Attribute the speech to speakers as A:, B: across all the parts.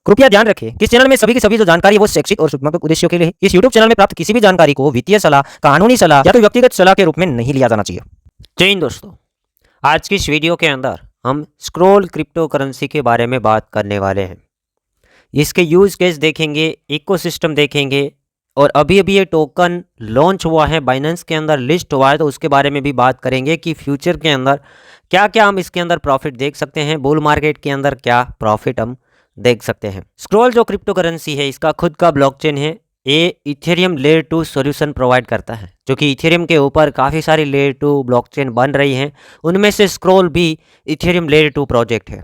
A: कृपया ध्यान रखें कि इस चैनल में सभी की सभी जो जानकारी है वो शैक्षिक और सूचनात्मक उद्देश्यों के लिए है। इस यूट्यूब चैनल में प्राप्त किसी भी जानकारी को वित्तीय सलाह, कानूनी सलाह या तो व्यक्तिगत सलाह के रूप में नहीं लिया जाना चाहिए।
B: जय हिंद दोस्तों, आज की इस वीडियो के अंदर हम स्क्रॉल क्रिप्टो करेंसी के बारे में बात करने वाले हैं। इसके यूज केस देखेंगे, इकोसिस्टम देखेंगे और अभी अभी ये टोकन लॉन्च हुआ है, बाइनेंस के अंदर लिस्ट हुआ है, तो उसके बारे में भी बात करेंगे कि फ्यूचर के अंदर क्या क्या हम इसके अंदर प्रॉफिट देख सकते हैं, बुल मार्केट के अंदर क्या प्रॉफिट हम देख सकते हैं। स्क्रॉल जो क्रिप्टो करेंसी है, इसका खुद का ब्लॉकचेन है। ये इथेरियम लेयर 2 सॉल्यूशन प्रोवाइड करता है, जो कि इथेरियम के ऊपर काफ़ी सारी लेयर 2 ब्लॉकचेन बन रही हैं। उनमें से स्क्रॉल भी इथेरियम लेयर 2 प्रोजेक्ट है।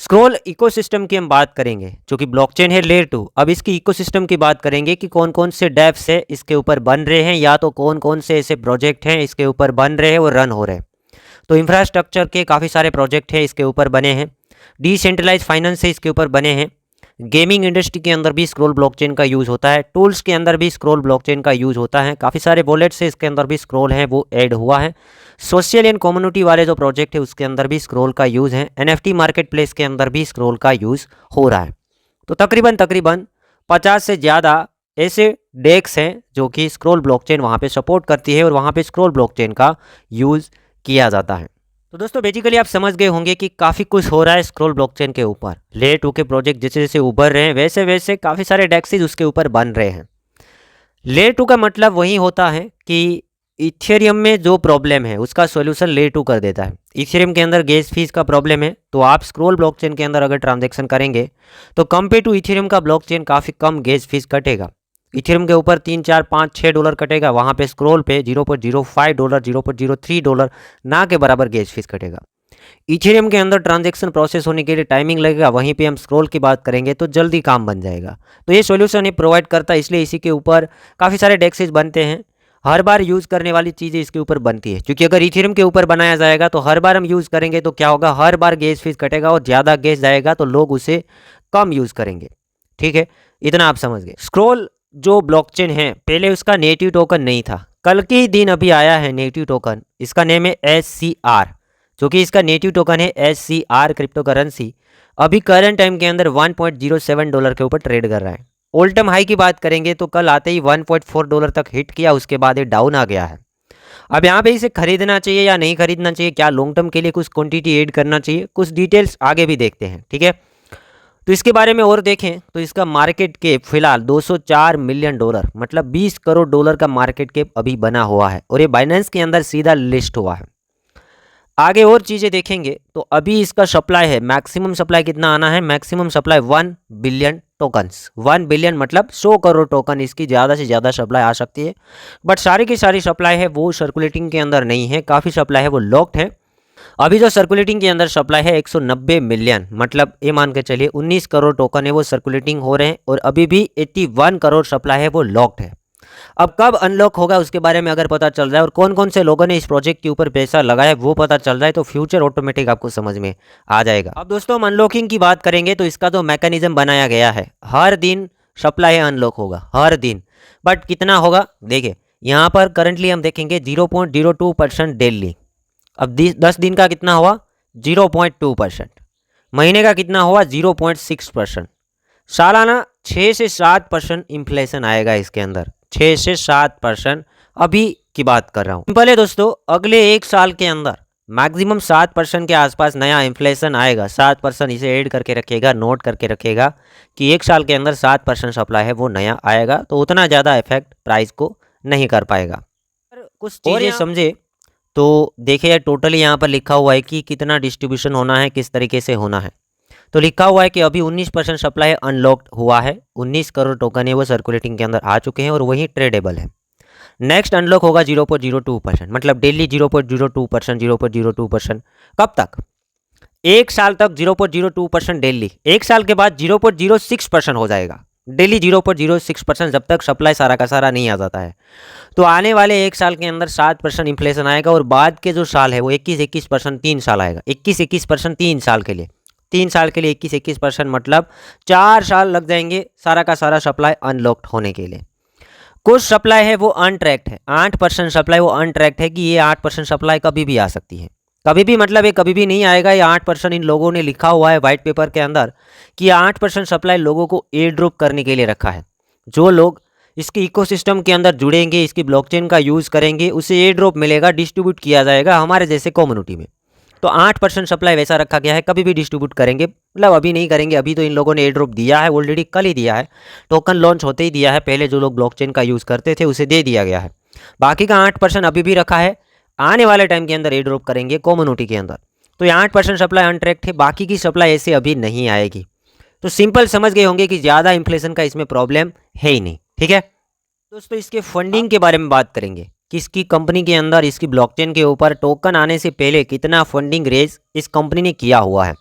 B: स्क्रॉल इकोसिस्टम की हम बात करेंगे, जो कि ब्लॉकचेन है लेयर 2। अब इसकी इकोसिस्टम की बात करेंगे कि कौन कौन से डेप्स है इसके ऊपर बन रहे हैं, या तो कौन कौन से ऐसे प्रोजेक्ट हैं इसके ऊपर बन रहे हैं और रन हो रहे हैं। तो इंफ्रास्ट्रक्चर के काफ़ी सारे प्रोजेक्ट हैं इसके ऊपर बने हैं। डिसेंट्रलाइज फाइनेंस से इसके ऊपर बने हैं। गेमिंग इंडस्ट्री के अंदर भी स्क्रॉल ब्लॉकचेन का यूज़ होता है। टूल्स के अंदर भी स्क्रॉल ब्लॉकचेन का यूज़ होता है। काफ़ी सारे वॉलेट से इसके अंदर भी स्क्रॉल है वो ऐड हुआ है। सोशल एंड कम्युनिटी वाले जो प्रोजेक्ट है उसके अंदर भी स्क्रॉल का यूज़ है। NFT मार्केट प्लेस के अंदर भी स्क्रॉल का यूज़ हो रहा है। तो तकरीबन 50 से ज़्यादा ऐसे डेक्स हैं जो कि स्क्रॉल ब्लॉकचेन वहाँ पे सपोर्ट करती है और वहाँ पे स्क्रॉल ब्लॉकचेन का यूज़ किया जाता है। तो दोस्तों बेसिकली आप समझ गए होंगे कि काफ़ी कुछ हो रहा है स्क्रॉल ब्लॉकचेन के ऊपर। लेयर 2 के प्रोजेक्ट जैसे जैसे उभर रहे हैं वैसे वैसे काफ़ी सारे डेक्सेज उसके ऊपर बन रहे हैं। लेयर 2 का मतलब वही होता है कि इथेरियम में जो प्रॉब्लम है उसका सॉल्यूशन लेयर 2 कर देता है। इथेरियम के अंदर गैस फीस का प्रॉब्लम है, तो आप स्क्रॉल ब्लॉकचेन के अंदर अगर ट्रांजेक्शन करेंगे तो कंपेयर टू इथेरियम का ब्लॉकचेन काफ़ी कम गैस फीस कटेगा। इथेरियम के ऊपर 3, 4, 5, 6 डॉलर कटेगा, वहाँ पे स्क्रॉल पे 0.05 डॉलर, 0.03 डॉलर ना के बराबर गैस फीस कटेगा। इथेरियम के अंदर ट्रांजैक्शन प्रोसेस होने के लिए टाइमिंग लगेगा, वहीं पे हम स्क्रॉल की बात करेंगे तो जल्दी काम बन जाएगा। तो ये सॉल्यूशन ये प्रोवाइड करता है, इसलिए इसी के ऊपर काफ़ी सारे डेक्सेज बनते हैं। हर बार यूज़ करने वाली चीज़ें इसके ऊपर बनती है, क्योंकि अगर इथेरियम के ऊपर बनाया जाएगा तो हर बार हम यूज़ करेंगे तो क्या होगा, हर बार गैस फीस कटेगा और ज़्यादा गैस जाएगा तो लोग उसे कम यूज़ करेंगे। ठीक है, इतना आप समझ गए। स्क्रॉल जो ब्लॉकचेन है पहले उसका नेटिव टोकन नहीं था, कल के ही दिन अभी आया है नेटिव टोकन। इसका नेम है SCR, जो कि इसका नेटिव टोकन है SCR क्रिप्टो करेंसी। अभी करंट टाइम के अंदर 1.07 डॉलर के ऊपर ट्रेड कर रहा है। ऑल टाइम हाई की बात करेंगे तो कल आते ही 1.4 डॉलर तक हिट किया, उसके बाद ये डाउन आ गया है। अब यहाँ पे इसे खरीदना चाहिए या नहीं खरीदना चाहिए, क्या लॉन्ग टर्म के लिए कुछ क्वांटिटी ऐड करना चाहिए, कुछ डिटेल्स आगे भी देखते हैं। ठीक है, तो इसके बारे में और देखें तो इसका मार्केट कैप फिलहाल 204 मिलियन डॉलर, मतलब 20 करोड़ डॉलर का मार्केट कैप अभी बना हुआ है और ये बाइनेंस के अंदर सीधा लिस्ट हुआ है। आगे और चीज़ें देखेंगे तो अभी इसका सप्लाई है, मैक्सिमम सप्लाई कितना आना है, maximum supply 1 billion tokens. 1 billion मतलब 100 करोड़ टोकन इसकी ज़्यादा से ज़्यादा सप्लाई आ सकती है। बट सारी की सारी सप्लाई है वो सर्कुलेटिंग के अंदर नहीं है, काफ़ी सप्लाई है वो लॉक्ड है। अभी जो सर्कुलेटिंग के अंदर सप्लाई है 190 मिलियन, मतलब ये मान के चलिए 19 करोड़ टोकन है वो सर्कुलेटिंग हो रहे हैं और अभी भी 81 करोड़ सप्लाई है वो लॉक्ड है। अब कब अनलॉक होगा उसके बारे में अगर पता चल जाए और कौन कौन से लोगों ने इस प्रोजेक्ट के ऊपर पैसा लगाया वो पता चल जाए तो फ्यूचर ऑटोमेटिक आपको समझ में आ जाएगा। अब दोस्तों हम अनलॉकिंग की बात करेंगे तो इसका जो मैकेनिज्म बनाया गया है, हर दिन सप्लाई अनलॉक होगा, हर दिन। बट कितना होगा देखिए, यहाँ पर करंटली हम देखेंगे 0.02% डेली। अब 10 दिन का कितना हुआ 0.2%, महीने का कितना हुआ 0.6%, सालाना 6 से 7% इन्फ्लेशन आएगा इसके अंदर, 6 से 7%। अभी की बात कर रहा हूँ। सिंपल है दोस्तों, अगले 1 साल के अंदर मैक्सिमम 7% के आसपास नया इन्फ्लेशन आएगा। 7% इसे ऐड करके रखिएगा, नोट करके रखिएगा कि 1 साल के अंदर 7% सप्लाई है वो नया आएगा, तो उतना ज़्यादा इफेक्ट प्राइस को नहीं कर पाएगा। कुछ चीज़ें समझे तो देखिए, टोटली यहाँ पर लिखा हुआ है कि कितना डिस्ट्रीब्यूशन होना है, किस तरीके से होना है। तो लिखा हुआ है कि अभी 19% सप्लाई अनलॉक्ड हुआ है, 19 करोड़ टोकन है वो सर्कुलेटिंग के अंदर आ चुके हैं और वही ट्रेडेबल है। नेक्स्ट अनलॉक होगा 0.02%, मतलब डेली 0.02%, 0.02%। कब तक, 1 साल तक 0.02% डेली। 1 साल के बाद 0.06% हो जाएगा डेली, 0.06%, जब तक सप्लाई सारा का सारा नहीं आ जाता है। तो आने वाले 1 साल के अंदर 7% इन्फ्लेशन आएगा और बाद के जो साल है वो 21% 3 साल आएगा। 21% 3 साल के लिए, 3 साल के लिए 21% मतलब 4 साल लग जाएंगे सारा का सारा सप्लाई अनलॉक्ड होने के लिए। कुछ सप्लाई है वो अनट्रैक्ड है, 8% सप्लाई वो अनट्रैक्ड है कि ये 8% सप्लाई कभी भी आ सकती है, कभी भी मतलब ये कभी भी नहीं आएगा। ये 8% इन लोगों ने लिखा हुआ है वाइट पेपर के अंदर कि 8% सप्लाई लोगों को एयर ड्रॉप करने के लिए रखा है। जो लोग इसके इकोसिस्टम के अंदर जुड़ेंगे, इसकी ब्लॉकचेन का यूज़ करेंगे, उसे एयर ड्रॉप मिलेगा, डिस्ट्रीब्यूट किया जाएगा हमारे जैसे कम्युनिटी में। तो 8% सप्लाई वैसा रखा गया है, कभी भी डिस्ट्रीब्यूट करेंगे, मतलब अभी नहीं करेंगे। अभी तो इन लोगों ने एयर ड्रॉप दिया है ऑलरेडी, कल ही दिया है, टोकन लॉन्च होते ही दिया है। पहले जो लोग ब्लॉकचेन का यूज़ करते थे उसे दे दिया गया है। बाकी का 8% अभी भी रखा है, आने वाले टाइम के अंदर एयर ड्रॉप करेंगे कम्युनिटी के अंदर। तो ये 8% सप्लाई अनट्रैक्ड है, बाकी की सप्लाई ऐसे अभी नहीं आएगी। तो सिंपल समझ गए होंगे कि ज़्यादा इन्फ्लेशन का इसमें प्रॉब्लम है ही नहीं। ठीक है दोस्तों, इसके फंडिंग के बारे में बात करेंगे कि इसकी कंपनी के अंदर इसकी ब्लॉकचेन के ऊपर टोकन आने से पहले कितना फंडिंग रेज इस कंपनी ने किया हुआ है।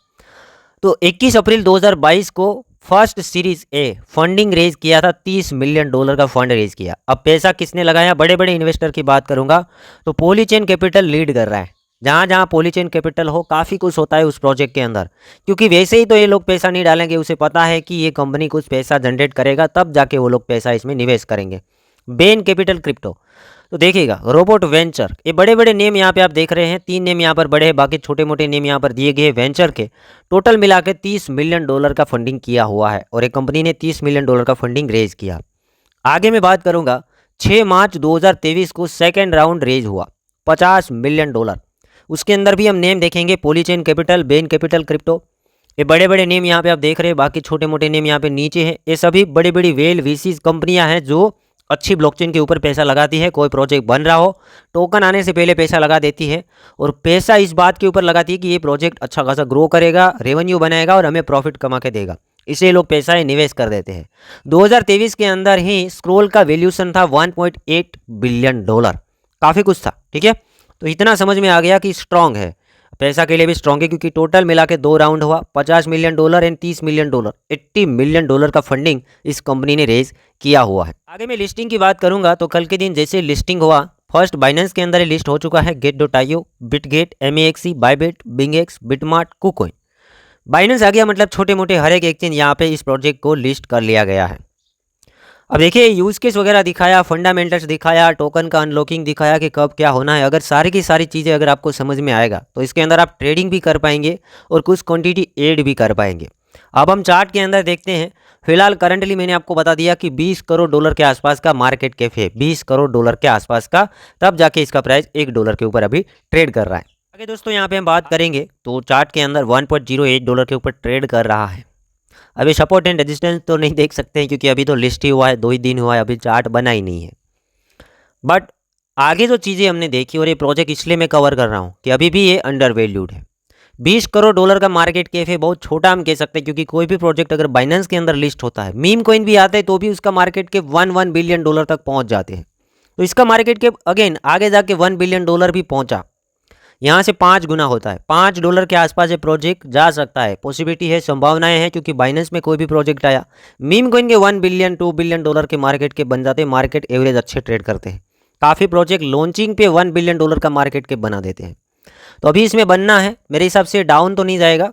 B: तो 21 अप्रैल 2022 को first series A funding raise किया था, $30 मिलियन का फंड रेज किया। अब पैसा किसने लगाया? बड़े बड़े इन्वेस्टर की बात करूंगा तो पॉलीचेन कैपिटल लीड कर रहा है। जहाँ जहाँ पॉलीचेन कैपिटल हो, काफ़ी कुछ होता है उस प्रोजेक्ट के अंदर, क्योंकि वैसे ही तो ये लोग पैसा नहीं डालेंगे। उसे पता है कि ये कंपनी कुछ पैसा जनरेट करेगा, तब जाके वो लोग पैसा इसमें निवेश करेंगे। बेन कैपिटल क्रिप्टो, तो देखिएगा रोबोट वेंचर, ये बड़े बड़े नेम यहाँ पे आप देख रहे हैं। 3 नेम यहाँ पर बड़े हैं, बाकी छोटे मोटे नेम यहाँ पर दिए गए वेंचर के। टोटल मिला के $30 मिलियन का फंडिंग किया हुआ है और एक कंपनी ने $30 मिलियन का फंडिंग रेज किया। आगे मैं बात करूँगा 6 मार्च 2023 को सेकेंड राउंड रेज हुआ, $50 मिलियन। उसके अंदर भी हम नेम देखेंगे, पॉलीचेन कैपिटल, बेन कैपिटल क्रिप्टो, ये बड़े बड़े नेम यहाँ पे आप देख रहे हैं। बाकी छोटे मोटे नेम यहाँ पे नीचे हैं। ये सभी बड़ी बड़ी वेल वीसीज कंपनियाँ हैं जो अच्छी ब्लॉकचेन के ऊपर पैसा लगाती है। कोई प्रोजेक्ट बन रहा हो, टोकन आने से पहले पैसा लगा देती है, और पैसा इस बात के ऊपर लगाती है कि ये प्रोजेक्ट अच्छा खासा ग्रो करेगा, रेवेन्यू बनाएगा और हमें प्रॉफिट कमा के देगा। इसलिए लोग पैसा निवेश कर देते हैं। 2023 के अंदर ही स्क्रोल का वैल्यूशन था $1.8 बिलियन, काफ़ी कुछ था। ठीक है, तो इतना समझ में आ गया कि स्ट्रॉन्ग है, पैसा के लिए भी स्ट्रॉन्ग है, क्योंकि टोटल मिला के 2 राउंड हुआ, $50 मिलियन एंड $30 मिलियन, $80 मिलियन का फंडिंग इस कंपनी ने रेज किया हुआ है। आगे मैं लिस्टिंग की बात करूंगा तो कल के दिन जैसे लिस्टिंग हुआ, फर्स्ट बाइनेंस के अंदर लिस्ट हो चुका है, get.io, Bitget, MEXC, Bybit, BingX, BitMart, KuCoin. Binance आ गया, मतलब छोटे मोटे हर एक एक्सचेंज यहाँ पे इस प्रोजेक्ट को लिस्ट कर लिया गया है। अब देखिए यूज़ केस वगैरह दिखाया, फंडामेंटल्स दिखाया, टोकन का अनलॉकिंग दिखाया कि कब क्या होना है। अगर सारी की सारी चीज़ें अगर आपको समझ में आएगा तो इसके अंदर आप ट्रेडिंग भी कर पाएंगे और कुछ क्वांटिटी ऐड भी कर पाएंगे। अब हम चार्ट के अंदर देखते हैं। फिलहाल करंटली मैंने आपको बता दिया कि $20 करोड़ के आसपास का मार्केट कैप है, $20 करोड़ के आसपास का, तब जाके इसका प्राइस $1 के ऊपर अभी ट्रेड कर रहा है। आगे दोस्तों यहाँ पे हम बात करेंगे तो चार्ट के अंदर $1.08 के ऊपर ट्रेड कर रहा है। अभी सपोर्ट एंड रेजिस्टेंस तो नहीं देख सकते हैं क्योंकि अभी तो लिस्ट ही हुआ है, 2 ही दिन हुआ है, अभी चार्ट बना ही नहीं है। बट आगे जो चीज़ें हमने देखी, और ये प्रोजेक्ट इसलिए मैं कवर कर रहा हूँ कि अभी भी ये अंडर वैल्यूड है। $20 करोड़ का मार्केट कैप है, बहुत छोटा हम कह सकते हैं, क्योंकि कोई भी प्रोजेक्ट अगर बाइनेंस के अंदर लिस्ट होता है, मीम कॉइन भी आता है तो भी उसका मार्केट कैप $1 बिलियन तक पहुँच जाते हैं। तो इसका मार्केट कैप अगेन आगे जाके $1 बिलियन भी पहुँचा, यहाँ से 5 गुना होता है। $5 के आसपास ये प्रोजेक्ट जा सकता है, पॉसिबिलिटी है, संभावनाएं हैं, क्योंकि बाइनेंस में कोई भी प्रोजेक्ट आया, मीम कॉइन के $1 बिलियन $2 बिलियन के मार्केट के बन जाते हैं। मार्केट एवरेज अच्छे ट्रेड करते हैं, काफ़ी प्रोजेक्ट लॉन्चिंग पे $1 बिलियन का मार्केट के बना देते हैं। तो अभी इसमें बनना है, मेरे हिसाब से डाउन तो नहीं जाएगा,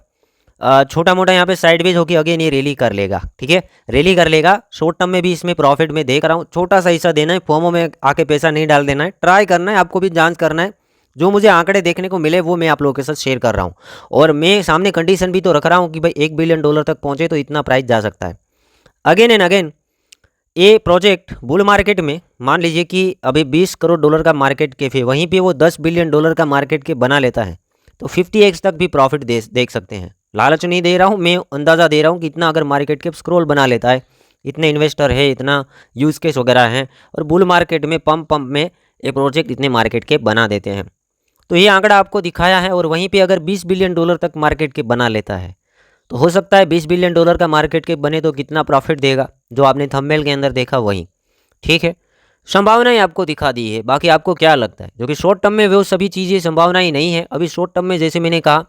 B: छोटा मोटा यहाँ पे साइडवेज होकर अगेन ये रैली कर लेगा। ठीक है, रैली कर लेगा। शॉर्ट टर्म में भी इसमें प्रॉफिट में देख रहा हूँ, छोटा सा हिस्सा देना है, फॉर्मो में आके पैसा नहीं डाल देना है, ट्राई करना है, आपको भी जांच करना है। जो मुझे आंकड़े देखने को मिले वो मैं आप लोगों के साथ शेयर कर रहा हूँ, और मैं सामने कंडीशन भी तो रख रहा हूँ कि भाई $1 बिलियन तक पहुँचे तो इतना प्राइस जा सकता है। अगेन एंड अगेन ये प्रोजेक्ट बुल मार्केट में मान लीजिए कि अभी $20 करोड़ का मार्केट कैप है, वहीं पे वो $10 बिलियन का मार्केट कैप बना लेता है तो 50x तक भी प्रॉफिट देख सकते हैं। लालच नहीं दे रहा हूँ, मैं अंदाज़ा दे रहा हूँ कि इतना अगर मार्केट कैप स्क्रॉल बना लेता है, इतने इन्वेस्टर है, इतना यूज़ केस वगैरह हैं, और बुल मार्केट में पंप में ये प्रोजेक्ट इतने मार्केट कैप बना देते हैं। तो ये आंकड़ा आपको दिखाया है, और वहीं पे अगर $20 बिलियन तक मार्केट कैप बना लेता है तो हो सकता है $20 बिलियन का मार्केट कैप बने तो कितना प्रॉफिट देगा, जो आपने थंबनेल के अंदर देखा वही। ठीक है, संभावनाएं आपको दिखा दी है, बाकी आपको क्या लगता है? जो कि शॉर्ट टर्म में वो सभी चीज़ें संभावनाएं नहीं है। अभी शॉर्ट टर्म में जैसे मैंने कहा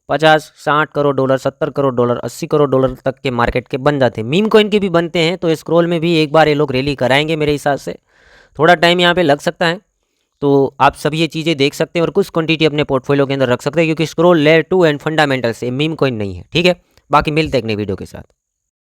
B: 50, 60 crore dollar, 70 crore dollar, 80 crore dollar तक के मार्केट के बन जाते हैं। मीम कॉइन के भी बनते हैं, तो स्क्रॉल में भी एक बार ये लोग रैली कराएंगे मेरे हिसाब से। थोड़ा टाइम यहाँ पे लग सकता है, तो आप सभी ये चीज़ें देख सकते हैं और कुछ क्वांटिटी अपने पोर्टफोलियो के अंदर रख सकते हैं, क्योंकि स्क्रॉल लेयर 2 एंड फंडामेंटल से मीम कॉइन नहीं है। ठीक है, बाकी मिलते हैं एक नई वीडियो के साथ।